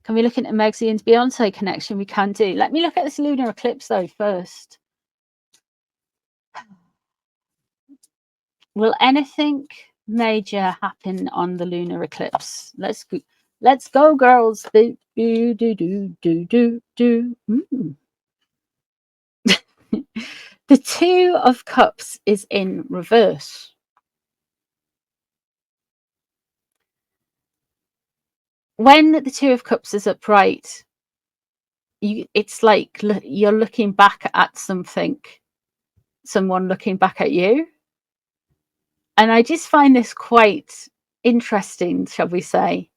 Can we look into Megzy and Beyonce connection? We can do. Let me look at this lunar eclipse though first. Will anything major happen on the lunar eclipse? Let's go, girls. Do do do do do do. The Two of Cups is in reverse. When the Two of Cups is upright, it's like you're looking back at something, someone looking back at you. And I just find this quite interesting, shall we say,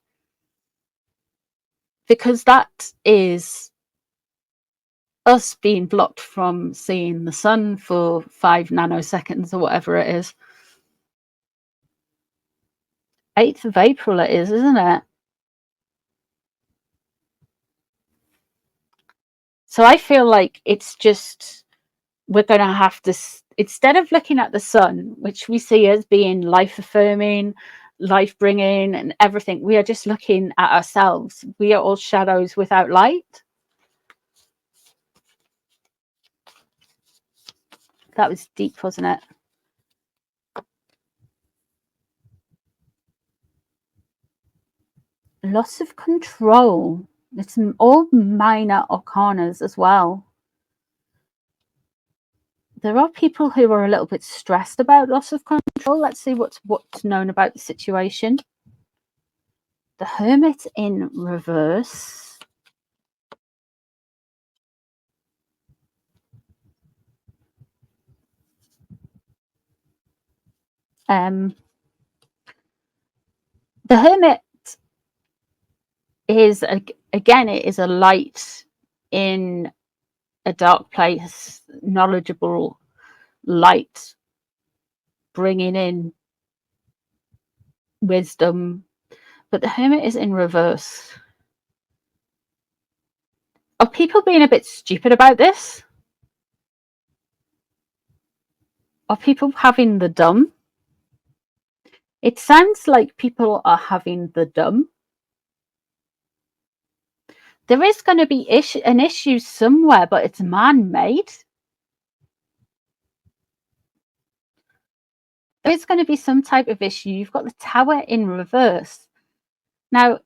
because that is us being blocked from seeing the sun for 5 nanoseconds or whatever it is. 8th of April it is, isn't it? So I feel like it's just, we're going to have to, instead of looking at the sun, which we see as being life-affirming, life-bringing and everything, we are just looking at ourselves. We are all shadows without light. That was deep, wasn't it? Loss of control. It's all minor arcanas as well. There are people who are a little bit stressed about loss of control. Let's see what's known about the situation. The Hermit in reverse. The Hermit is, again, it is a light in a dark place, knowledgeable light, bringing in wisdom. But the Hermit is in reverse. Are people being a bit stupid about this? Are people having the dumb? It sounds like people are having the dumb. There is going to be an issue somewhere, but it's man-made. There's going to be some type of issue. You've got the Tower in reverse. Now,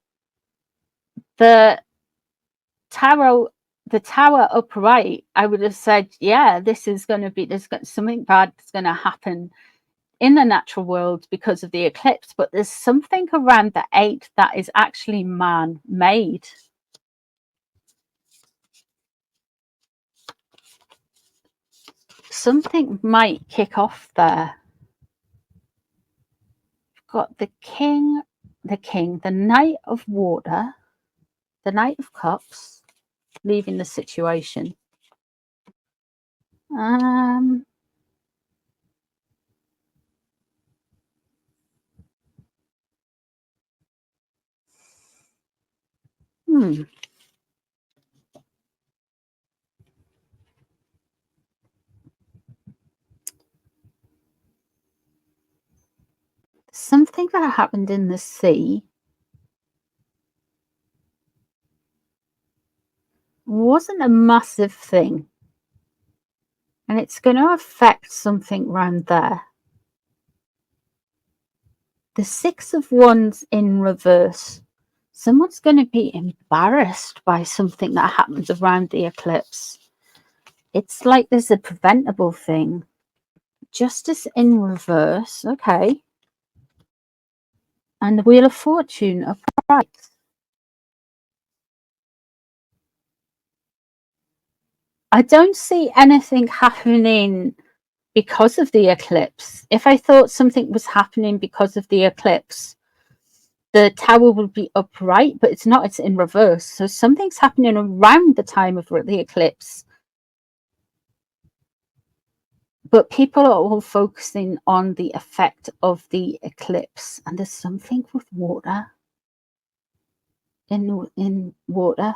the Tower upright, I would have said, yeah, this is going to be, there's something bad that's going to happen in the natural world because of the eclipse, but there's something around the 8 that is actually man-made. Something might kick off there. We've got the king, the Knight of Water, the Knight of Cups, leaving the situation. Something that happened in the sea wasn't a massive thing, and it's going to affect something around there. The 6 of Wands in reverse. Someone's going to be embarrassed by something that happens around the eclipse. It's like there's a preventable thing. Justice in reverse. Okay. And the Wheel of Fortune upright. I don't see anything happening because of the eclipse. If I thought something was happening because of the eclipse, the Tower would be upright, but it's not. It's in reverse. So something's happening around the time of the eclipse. But people are all focusing on the effect of the eclipse. And there's something with water. In water.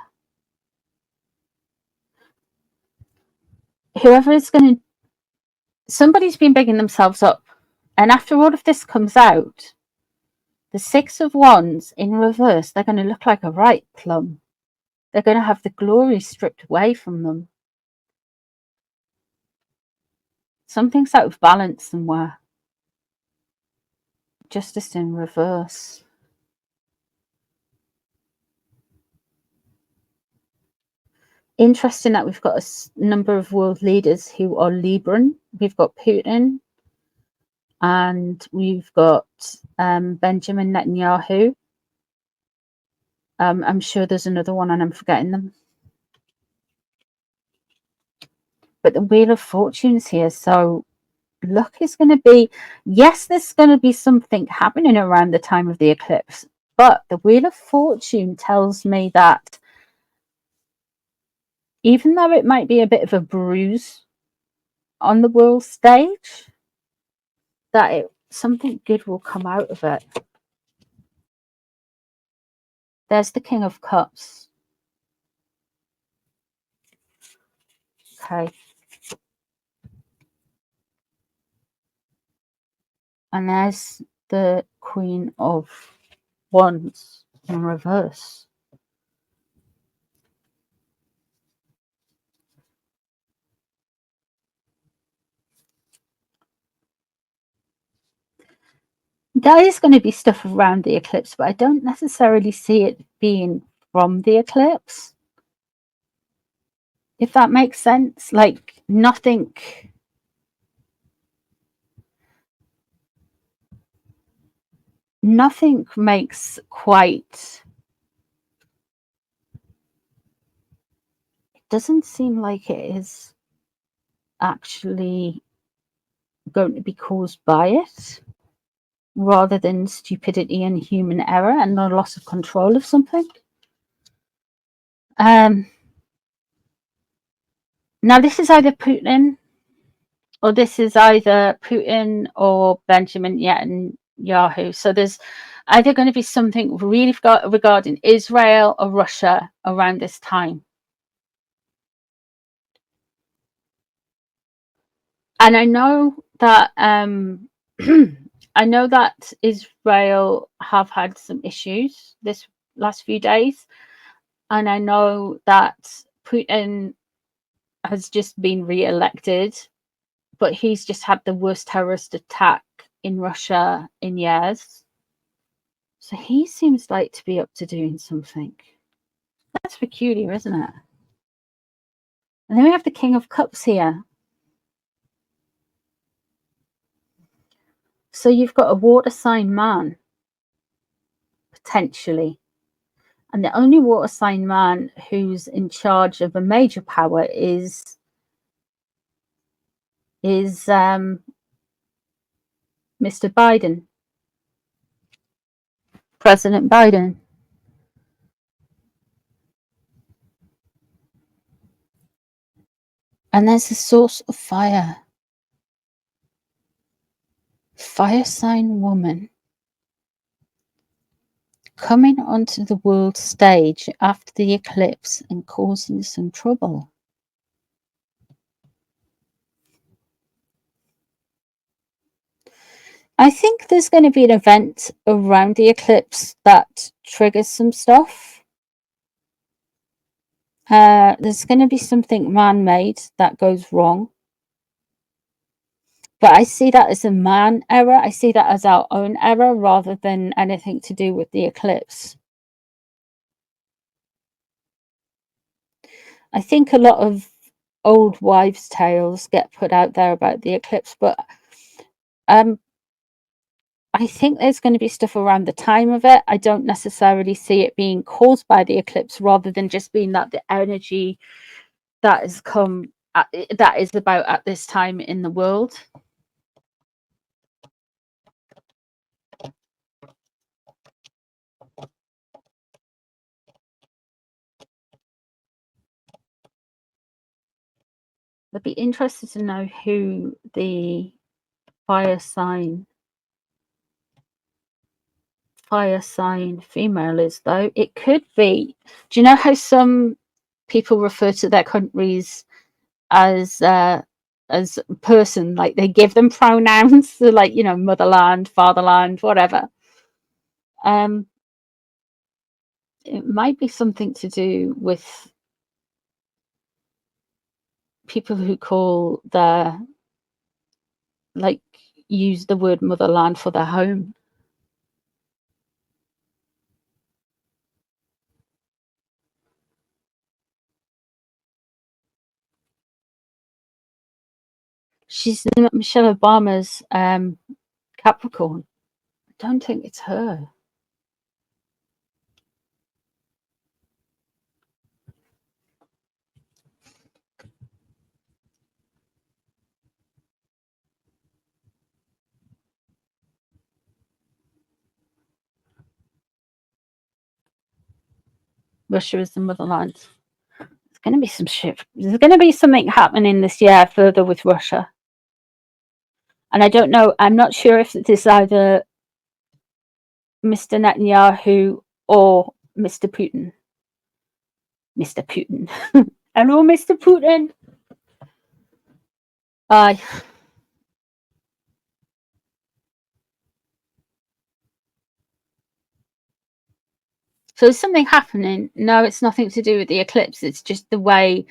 Whoever is going to... Somebody's been bigging themselves up. And after all of this comes out, the 6 of Wands in reverse, they're going to look like a right plum. they're going to have the glory stripped away from them. Something's out of balance somewhere. Justice in reverse. Interesting that we've got a number of world leaders who are Libran. We've got Putin, and we've got Benjamin Netanyahu. I'm sure there's another one and I'm forgetting them. But the Wheel of Fortune's here, so luck is going to be, yes, there's going to be something happening around the time of the eclipse, but the Wheel of Fortune tells me that even though it might be a bit of a bruise on the world stage, that something good will come out of it. There's the King of Cups. Okay. And there's the Queen of Wands in reverse. There is going to be stuff around the eclipse, but I don't necessarily see it being from the eclipse. If that makes sense. Like nothing makes quite, it doesn't seem like it is actually going to be caused by it, rather than stupidity and human error and a loss of control of something. Now this is either Putin, or this is either Putin or Benjamin Netanyahu. So there's either going to be something really regarding Israel or Russia around this time. And I know that I know that Israel have had some issues this last few days, and I know that Putin has just been re-elected, but he's just had the worst terrorist attack in Russia in years. So he seems like to be up to doing something. That's peculiar, isn't it? And then we have the King of Cups here. So you've got a water sign man, potentially. And the only water sign man who's in charge of a major power is Mr. Biden, President Biden. And there's the source of fire. Fire sign woman coming onto the world stage after the eclipse and causing some trouble. I think there's going to be an event around the eclipse that triggers some stuff. There's going to be something man-made that goes wrong. But I see that as a man error. I see that as our own error rather than anything to do with the eclipse. I think a lot of old wives' tales get put out there about the eclipse, but I think there's going to be stuff around the time of it. I don't necessarily see it being caused by the eclipse, rather than just being that the energy that has come, that is about at this time in the world. I'd be interested to know who the fire sign female is, though. It could be, do you know how some people refer to their countries as person, like they give them pronouns, so like, you know, motherland, fatherland, whatever. it might be something to do with people who call their, like, use the word motherland for their home. She's Michelle Obama's Capricorn. I don't think it's her. Russia is the motherland. There's going to be some shit. There's going to be something happening this year further with Russia. And I don't know. I'm not sure if it is either Mr. Netanyahu or Mr. Putin. Mr. Putin. Hello, Mr. Putin. Aye. So there's something happening. No, it's nothing to do with the eclipse. It's just the way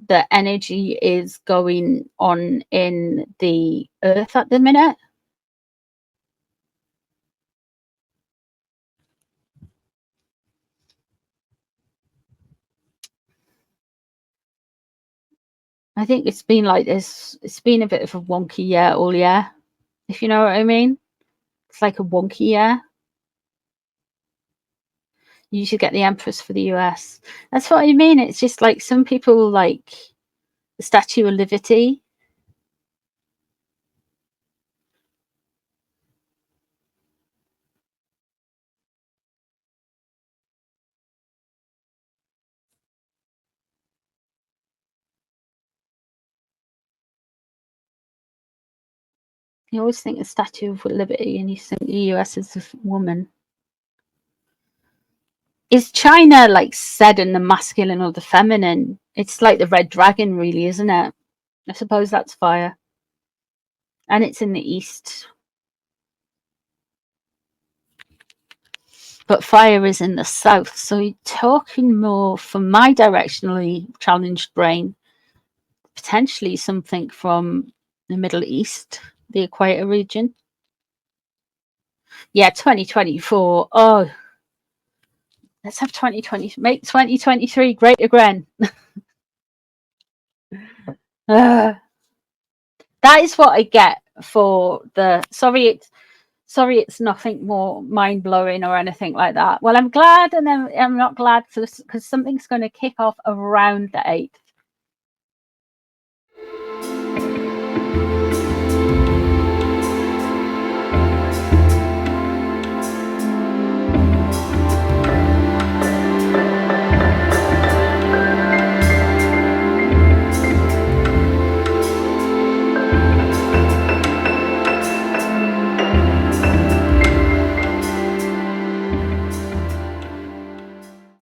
the energy is going on in the earth at the minute. I think it's been like this. It's been a bit of a wonky year all year, if you know what I mean. It's like a wonky year. You should get the Empress for the US. That's what I mean. It's just like some people like the Statue of Liberty. You always think the Statue of Liberty and you think the US is a woman. Is China like said in the masculine or the feminine? It's like the red dragon, really, isn't it? I suppose that's fire. And it's in the east. But fire is in the south. So you're talking more from my directionally challenged brain, potentially something from the Middle East, the equator region. Yeah, 2024. Oh, let's have 2020. Make 2023 great again. That is what I get for the. Sorry, it's nothing more mind blowing or anything like that. Well, I'm glad, and then I'm not glad because something's going to kick off around the 8th.